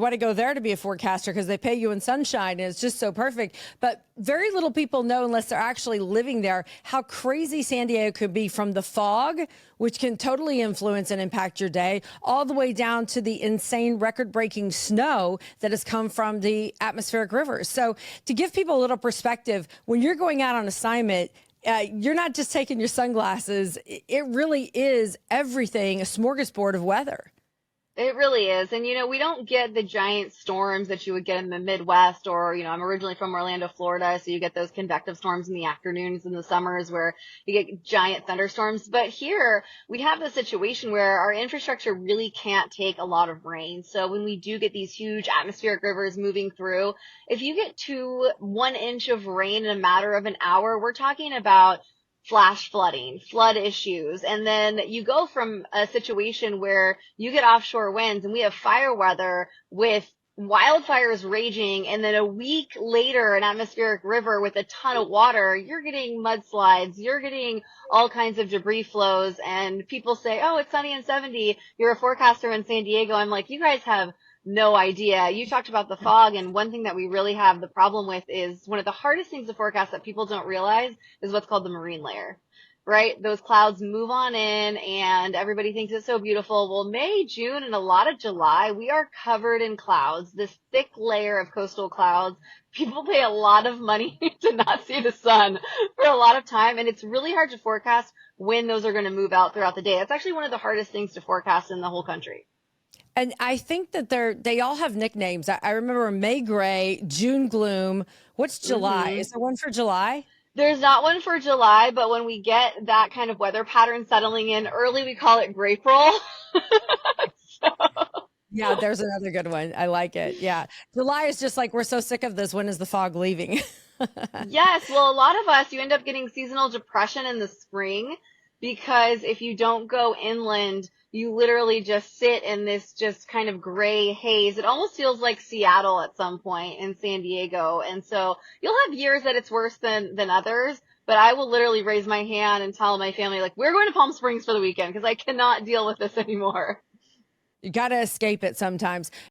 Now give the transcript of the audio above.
want to go there to be a forecaster because they pay you in sunshine and it's just so perfect. But very little people know, unless they're actually living there, how crazy San Diego could be, from the fog, which can totally influence and impact your day, all the way down to the insane record-breaking snow that has come from the atmospheric rivers. So to give people a little perspective, when you're going out on assignment, you're not just taking your sunglasses. It really is everything, a smorgasbord of weather. It really is. And, we don't get the giant storms that you would get in the Midwest or, I'm originally from Orlando, Florida. So you get those convective storms in the afternoons in the summers where you get giant thunderstorms. But here we have the situation where our infrastructure really can't take a lot of rain. So when we do get these huge atmospheric rivers moving through, if you get 1 inch of rain in a matter of an hour, we're talking about flash flooding, flood issues. And then you go from a situation where you get offshore winds and we have fire weather with wildfires raging, and then a week later, an atmospheric river with a ton of water, you're getting mudslides, you're getting all kinds of debris flows, and people say, oh, it's sunny and 70. You're a forecaster in San Diego. I'm like, you guys have no idea. You talked about the fog, and one thing that we really have the problem with is one of the hardest things to forecast that people don't realize is what's called the marine layer, right? Those clouds move on in and everybody thinks it's so beautiful. Well, May, June, and a lot of July, we are covered in clouds, this thick layer of coastal clouds. People pay a lot of money to not see the sun for a lot of time, and it's really hard to forecast when those are going to move out throughout the day. That's actually one of the hardest things to forecast in the whole country. And I think that they all have nicknames. I remember May Gray, June Gloom. What's July? Is there one for July? There's not one for July, but when we get that kind of weather pattern settling in early, we call it grape roll. So. Yeah, there's another good one. I like it. Yeah. July is just like, we're so sick of this. When is the fog leaving? Yes. Well, a lot of us, you end up getting seasonal depression in the spring because if you don't go inland, you literally just sit in this just kind of gray haze. It almost feels like Seattle at some point in San Diego. And so you'll have years that it's worse than others, but I will literally raise my hand and tell my family, like, we're going to Palm Springs for the weekend because I cannot deal with this anymore. You got to escape it sometimes.